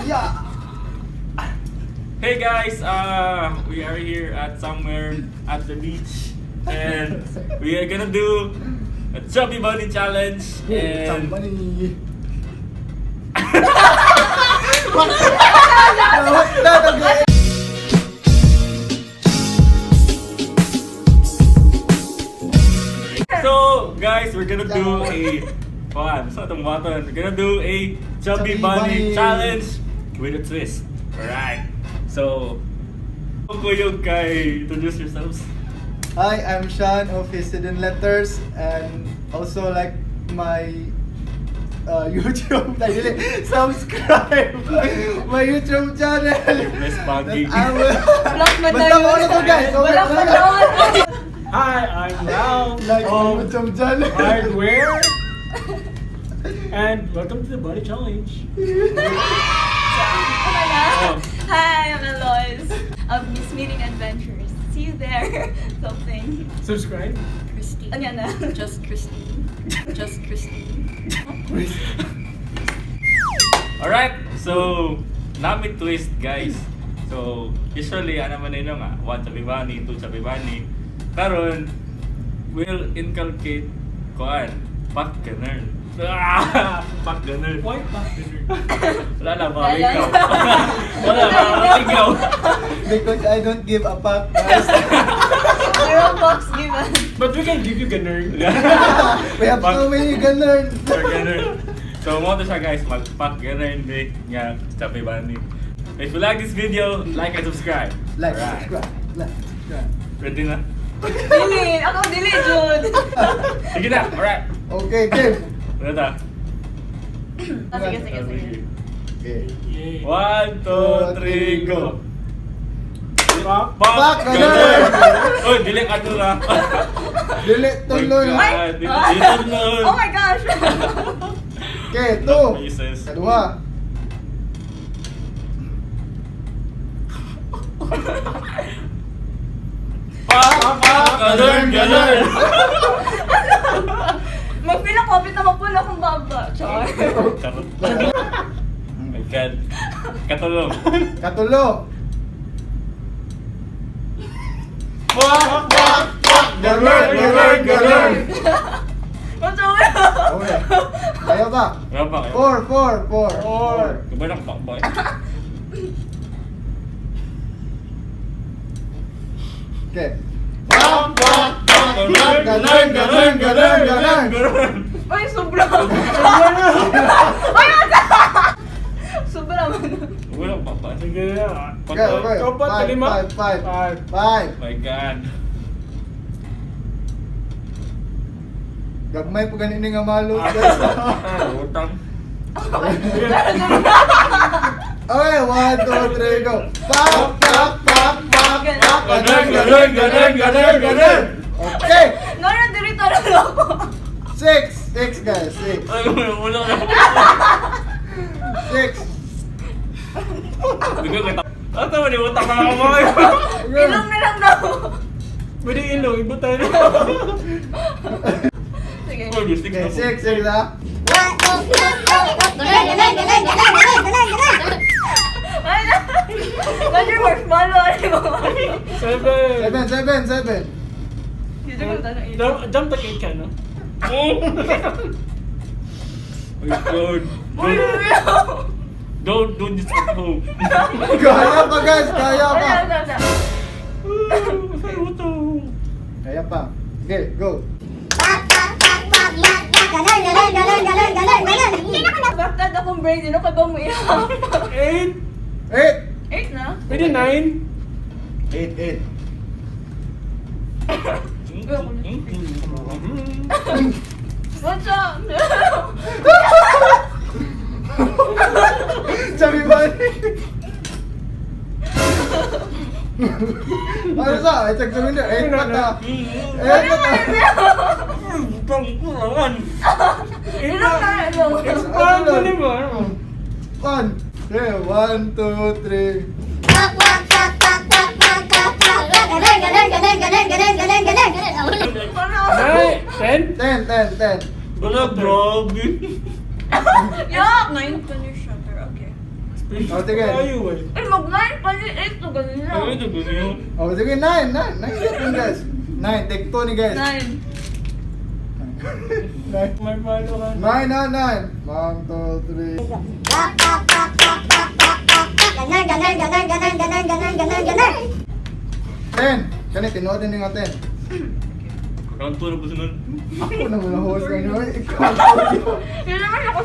Yeah. Hey guys, we are here at somewhere at the beach, and we are gonna do a Chubby Bunny challenge. And Bunny. so guys, we're gonna do a We're gonna do a Chubby Bunny challenge with a twist. Alright. So, introduce yourselves. Hi, I'm Sean of His Hidden Letters, and also like my YouTube. Subscribe my YouTube channel. Miss Paggy. Basta mo na to guys. Hi, I'm Ralph Like my of YouTube channel. Hardware, and welcome to the Bunny Challenge. Hi, I'm Alois of Miss Meeting Adventures. See you there. Something. Subscribe. Christine. Ano na? Just Christine. Just Christine. Alright, so nami twist guys. So usually ano man nila nga, 1 Chubby Bunny, 2 Chubby Bunny. Karon will inculcate kuan, pak Ganern. Pak Ganern. Why Ganern? Wala na ba ikaw? Wala ba ikaw? Because I don't give a fuck, guys. Zero box given. But we can give you Ganern. We have so many Ganern. Ganern. So mo to siya guys, mag-pak Ganern day nga Chubby Bunny. If you like this video, like and subscribe. Like, Alright. subscribe. Like, subscribe. Ready na? Dili! Ako dili, Jude! Sige na, alright. Okay, game. Ano ta? Sige, sige, sige. Okay. Yay. 1, 2, 3, go! Pak. Pak Ganern! Oh, dili ka to na. Dili, tuloy. My God, dito tuloy. Oh my gosh! Okay, 2. Jesus. Kadua. Pak! Ganern! Ganern! Magpila kopit na mapula kung baba. Char. Charot. Oh my God. Katulong. Katulo. Pak! Pak! Pak! Ganern! Ganern! Ganern! Matawin! Okay. Kaya ba? Kaya ba kayo? 4. Kabay ng pak ba? Okay. Pak! Pak! Pak! Ganern! Ganern! Ganern! Ganern! Ganern! Ganern! Ay, sobra! Ay, ata! Sobra man. Wala pa pa. Sige na. Okay, okay. Kapat, 5. My God. Gagmay po ganini nga malo, guys. Utang. Okay, 1, 2, 3, go. Pak, pak, pak, pak, pak. Ganern! Ganern! Ganern! Ganern! Ganern! Okay. Nora, dirito na lang ako. 6 guys, 6. Ay, wala na. 6. Bigyan kita. Ano mo, di utang na ako mo. Ilong na lang daw. Pwede ilong, ibutan. Sige. Oh, gusto Okay, ko. 6 ha. Ay, na. Roger marshmallow. Ano ba? 7. 7. Dito ko tanong ilong. Jump the cake ka, no? Oh my God. Don't do this at home. Kaya pa guys, kaya pa. Ay, na, na. Kaya pa. Okay, go. Baktad akong brain. Sino ka ba mo ihap? 8. 8. 8 na? Pwede 9. 8. What's up? Chubby Bunny. Ano sa? Ay, check sa window. 8 pa ta. 8 pa ta. Ilong na, ilong. Expand mo ni mo. 1. Okay, 1, 2, 3. Nine. 10. 10. Wala, grabe. Yuck! 9 pa niya shutter. Okay. O, sige. Ayaw eh. Ay, mag-9 pa ni 8 to ganun Ano lang. ito gusto nyo? O, sige, 9. Next question, guys. 9. Take 2 ni guys. 9. 9. May palo ka. 9 na, 9. 1, 2, 3. Ganern. 10. Kani, tinuod din nga 10. Round 2 na po sunod. Ako naman ang host kayo. Ikaw. Yun naman ako.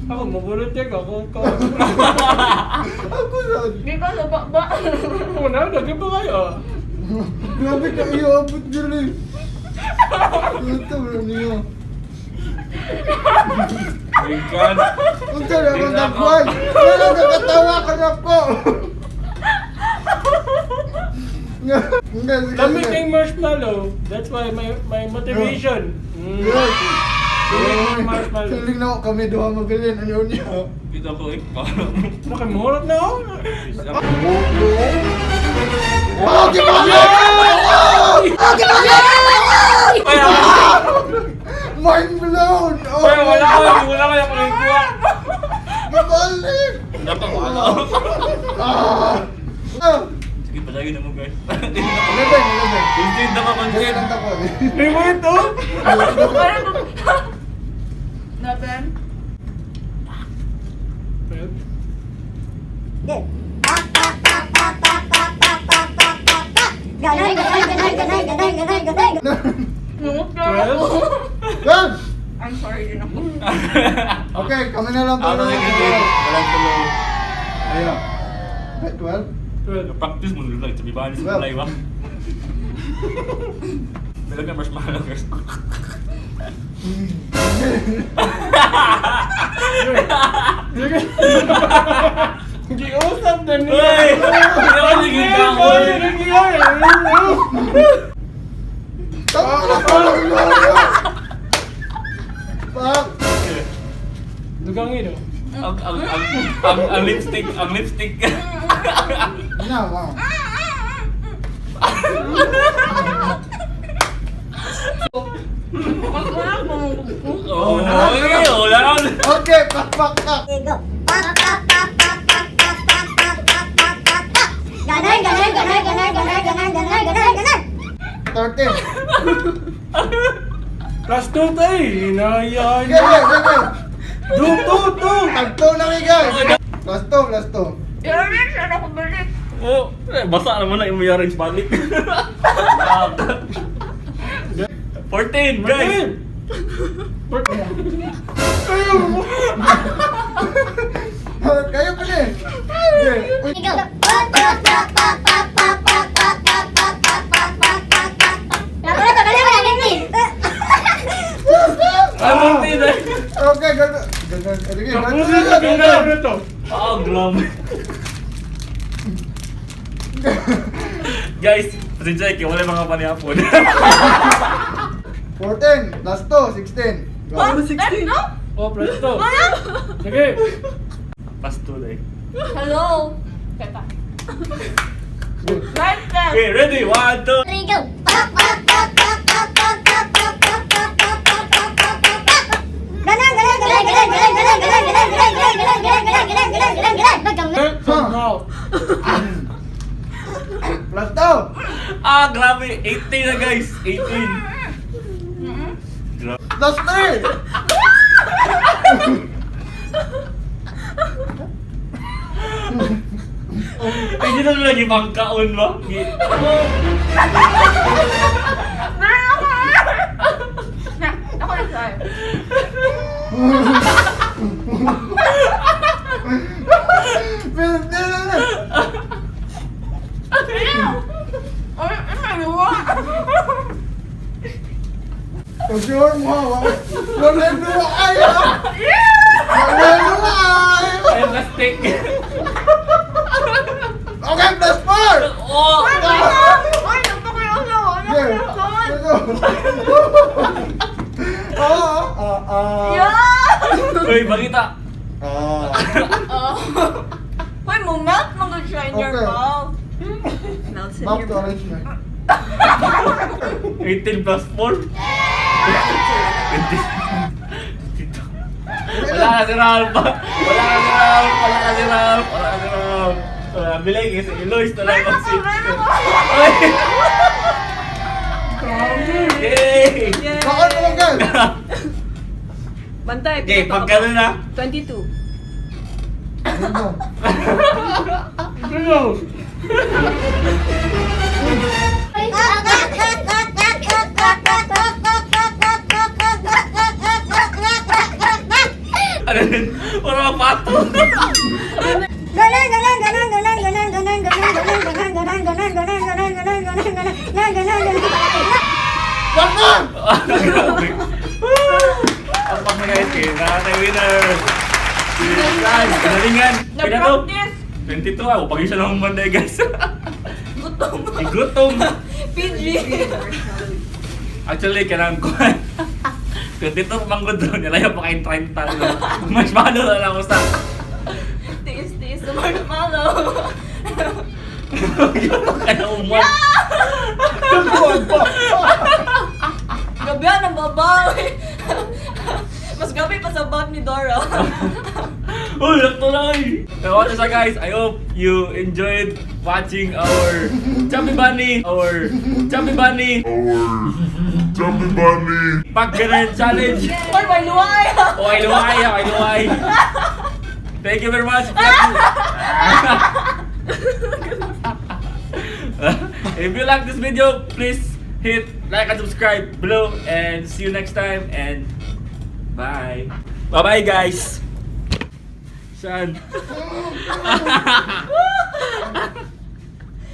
Ako, mag-volunteer ka. Ako, Ako sa... Hindi ka sa ba? Ako na, naging ba kayo? Grabe ka iyo, abot dyan eh. Ito, wala niyo. My God. Kung saan ako nagbuhay, wala nakatawa ka na po. Kami kay marshmallow. That's why my motivation. Yes. Marshmallow. Tuling na ako kami doon mabilin. Ano niyo? Kita ko eh. Nakimulot na ako. Oh, gimana? Oh, gimana? Mind blown! Oh, Ay, wala ko yung kuha. Gabalik! Dapat wala. Sige, palagi na mo guys. 11. Consent na ka, Ganyan consent. lang ako. Hey, mo ito? Natin? Nungot ka ako. Yan! I'm sorry din ako. Okay, kami na lang Ako na nagigil. Walang tuloy. Ayun. 12? Practice mo lang. Sabi ba? Sa malay ba? Talaga marshmallow guys. Hindi usap na niya. Uy! Hindi ako nagigil ka ako. Pak! Dugangin o. Ang lipstick. Ang lipstick. Ano, wow. Mas wala akong Oo. Okay, wala na. Okay, pak. Ganern. 13. Plus 2 tayo. Hinahayaan Okay, niya. okay. Two. Tagto na may guys. Plus 2. Yarin, saan ako balik? Oh, basa naman na yung mayarings balik. 14, guys! Kayo pa rin. Okay. Ang 14 eh! Okay, ganun. Sige, Ganun ito. Oh, glove. Guys, pasensya kayo, wala mga panihapon. 14 plus 2, 16. Go. Oh, 16? No? Oh, plus 2. Wala! Sige. Pas 2 eh. Hello? Teka. Right there! Okay, ready? 1, 2. Plus 2. Ah, grabe! 18 na guys! 18! Grabe. Plus 3. Ay, di na lagi pangkaon ba? Ako na try. Ay, may luwa. Sure mo, wala luwa kayo. Wala luwa kayo. Ay, plastic! Okay, plus 4. Oh! Ay, napakayo na. Yeah. Yeah! Uy, bakita! Oh. Hoy, mo melt mag-try in your Okay. mouth. Melts in Back your to mouth. orange na. 18 plus 4? 20. Wala na si Raul pa! Wala na si Raul! Wala ka si Ralph. Wala ka si Ralph. Bilang kasi Eloise na lang Meron ang ko, meron ko. Ay! Yay! Bakit naman gan? Bantay, Okay, pinaka- pagkano na? 22. Ano ba? Ano yun? Wala pato. Bakit? Grabe. Ang pag-guys, nakatay winner. Si Fran, kanalingan. Pinano? Na-practice. 22 ako, pag isa lang Monday guys. Gutom. Gutom. PG. Actually, kailangan ko. 22 manggod doon, nilaya pa kayong 30. Mas malo na lang ako sa... Tiis-tiis sa marshmallow. Kaya umwan. Gabi ang babawi. Mas gabi pa sa bag ni Dora. Uy, lakto na eh! What's up guys? I hope you enjoyed watching our Chubby Bunny Pag Ganern challenge. Or may luway. Oh, ay luway. Thank you very much. If you like this video, please hit like and subscribe below and see you next time and bye. Bye guys. Saan?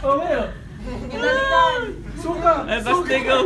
Oh, mayo. Ginalitan. Suka. Ay, basta go.